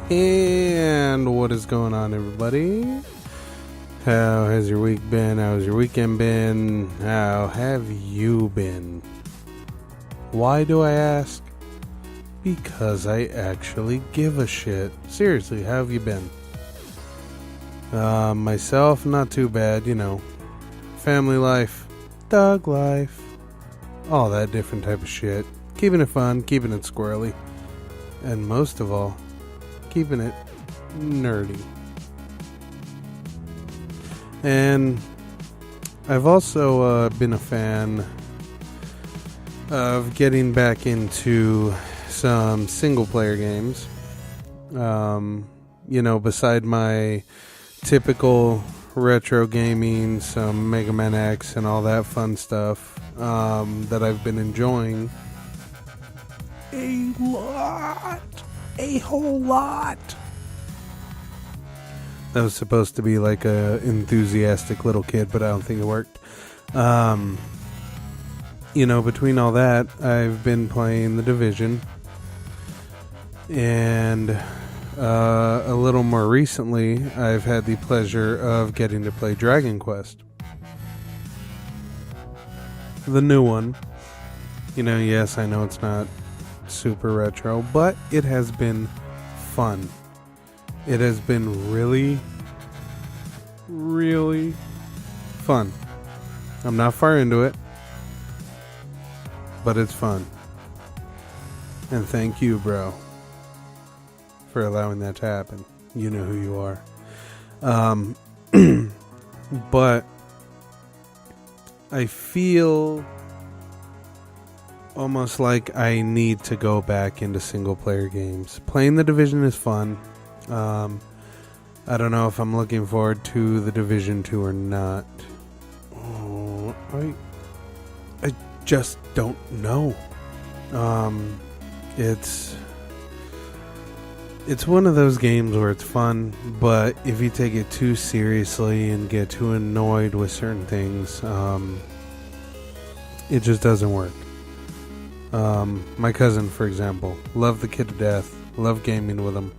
And what is going on, everybody? How has your week been? How has your weekend been? How have you been? Why do I ask? Because I actually give a shit. Seriously, how have you been? Myself, not too bad, you know. Family life, dog life, all that different type of shit. Keeping it fun, keeping it squirrely. And most of all, keeping it nerdy. And I've also been a fan of getting back into some single player games. You know, beside my typical retro gaming, some Mega Man X and all that fun stuff that I've been enjoying a whole lot. That was supposed to be like a enthusiastic little kid, but I don't think it worked. You know, between all that, I've been playing The Division, and a little more recently, I've had the pleasure of getting to play Dragon Quest, the new one. You know, yes, I know it's not super retro, but it has been fun. It has been really, really fun. I'm not far into it, but it's fun. And thank you, bro, for allowing that to happen. You know who you are. But I feel almost like I need to go back into single player games. Playing The Division is fun. I don't know if I'm looking forward to The Division 2 or not. I just don't know. It's one of those games where it's fun, but if you take it too seriously and get too annoyed with certain things, it just doesn't work. My cousin, for example, loved the kid to death, loved gaming with him.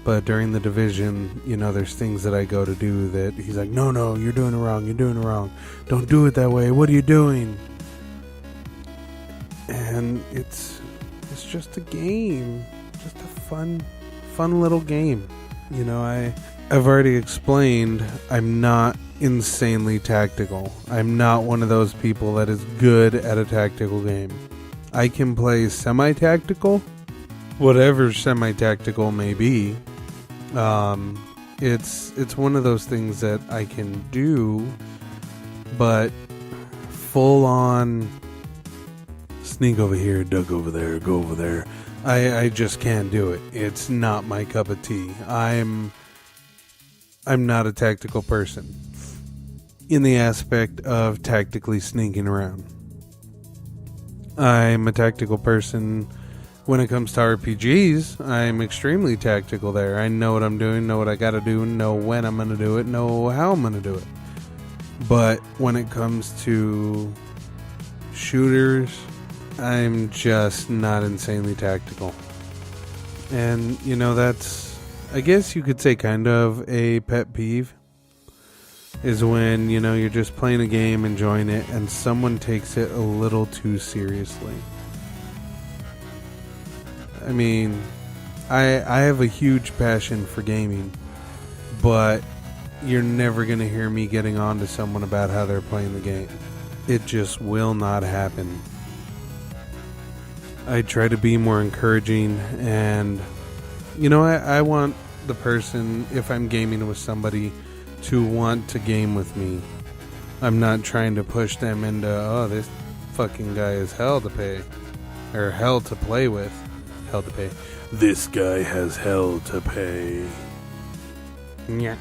But during The Division, you know, there's things that I go to do that he's like, no, you're doing it wrong. Don't do it that way. What are you doing? And it's just a game. Just a fun little game. You know, I've already explained I'm not insanely tactical. I'm not one of those people that is good at a tactical game. I can play semi-tactical, whatever semi-tactical may be. It's one of those things that I can do, but full on sneak over here, duck over there, go over there. I just can't do it. It's not my cup of tea. I'm not a tactical person in the aspect of tactically sneaking around. I'm a tactical person when it comes to RPGs. I'm extremely tactical there. I know what I'm doing, know what I gotta do, know when I'm gonna do it, know how I'm gonna do it. But when it comes to shooters, I'm just not insanely tactical. And, you know, that's, I guess you could say, kind of a pet peeve. Is when, you know, you're just playing a game, enjoying it, and someone takes it a little too seriously. I mean, I have a huge passion for gaming, but you're never going to hear me getting on to someone about how they're playing the game. It just will not happen. I try to be more encouraging, and, you know, I want the person, if I'm gaming with somebody, to want to game with me. I'm not trying to push them into, oh, this fucking guy is hell to pay. Or hell to play with. Hell to pay. This guy has hell to pay. Nya.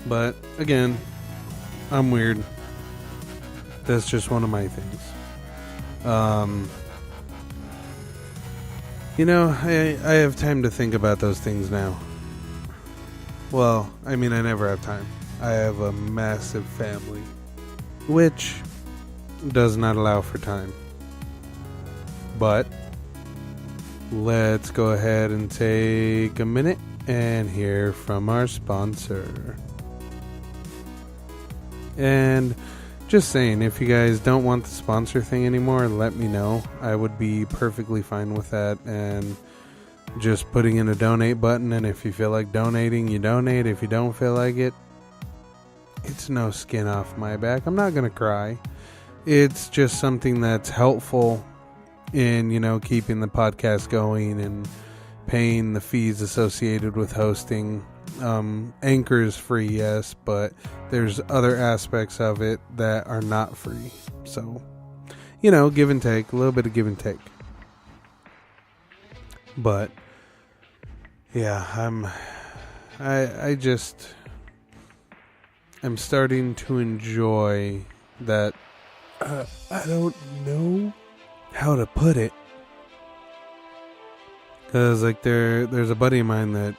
But, again, I'm weird. That's just one of my things. You know, I have time to think about those things now. Well, I mean, I never have time. I have a massive family, which does not allow for time. But let's go ahead and take a minute and hear from our sponsor. And just saying, if you guys don't want the sponsor thing anymore, let me know. I would be perfectly fine with that, and just putting in a donate button, and if you feel like donating, you donate. If you don't feel like it, it's no skin off my back. I'm not gonna cry. It's just something that's helpful in, keeping the podcast going and paying the fees associated with hosting. Anchor is free, yes, but there's other aspects of it that are not free. So, give and take, a little bit of give and take. But yeah, I'm starting to enjoy that. I don't know how to put it, because there's a buddy of mine that,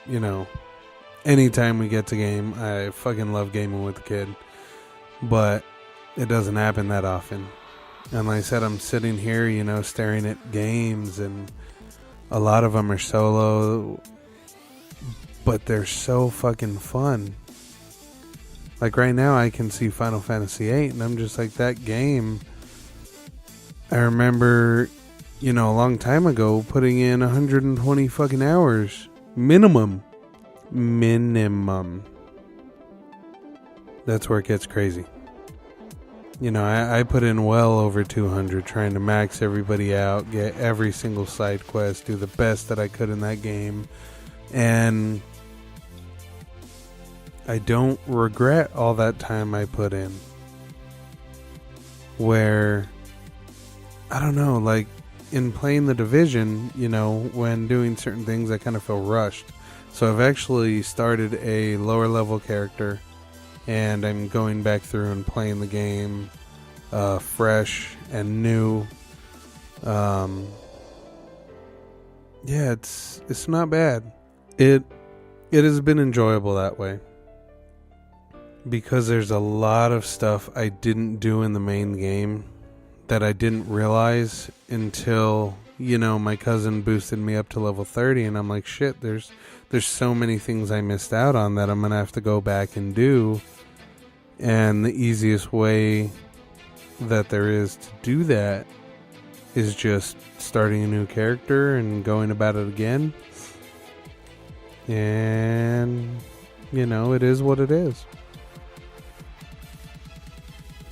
anytime we get to game, I fucking love gaming with the kid, but it doesn't happen that often. And like I said, I'm sitting here, staring at games, and a lot of them are solo, but they're so fucking fun. Like right now, I can see Final Fantasy VIII, and I'm just like, that game. I remember, a long time ago, putting in 120 fucking hours. Minimum. That's where it gets crazy. I put in well over 200 trying to max everybody out, get every single side quest, do the best that I could in that game. And I don't regret all that time I put in. Where, I don't know, like in playing The Division, when doing certain things, I kind of feel rushed. So I've actually started a lower level character, and I'm going back through and playing the game fresh and new. Yeah, it's not bad. It has been enjoyable that way, because there's a lot of stuff I didn't do in the main game that I didn't realize until, my cousin boosted me up to level 30, and I'm like, shit, there's so many things I missed out on that I'm going to have to go back and do. And the easiest way that there is to do that is just starting a new character and going about it again. And, it is what it is.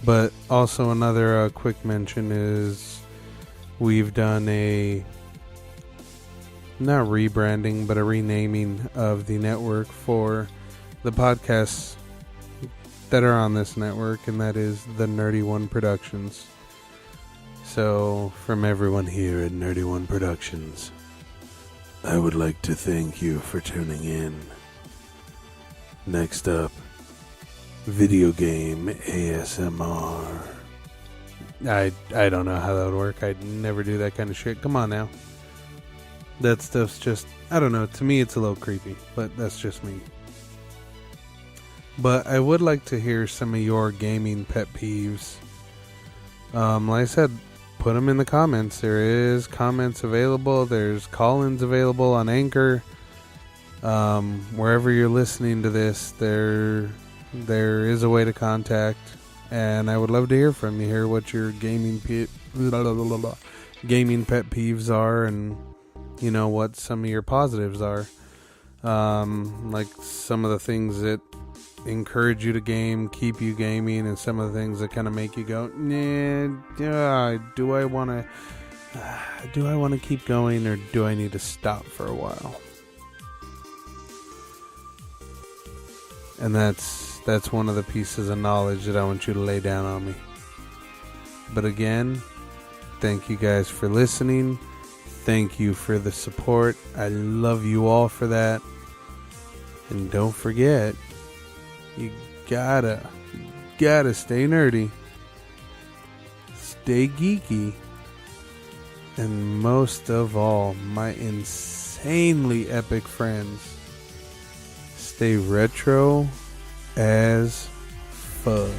But also another quick mention is we've done not rebranding, but a renaming of the network for the podcasts that are on this network, and that is the Nerdy One Productions. So, from everyone here at Nerdy One Productions, I would like to thank you for tuning in. Next up, video game ASMR. I don't know how that would work. I'd never do that kind of shit. Come on now. That stuff's just, I don't know, to me it's a little creepy, but that's just me. But I would like to hear some of your gaming pet peeves. Like I said, put them in the comments. There is comments available. There's call-ins available on Anchor. Wherever you're listening to this, there is a way to contact, and I would love to hear from you. Hear what your gaming pet peeves are, and what some of your positives are. Like some of the things that encourage you to game, keep you gaming, and some of the things that kind of make you go, nah, do I want to keep going, or do I need to stop for a while? And that's one of the pieces of knowledge that I want you to lay down on me. But again, thank you guys for listening. Thank you for the support. I love you all for that. And don't forget, you gotta stay nerdy, stay geeky, and most of all, my insanely epic friends, stay retro as fuck.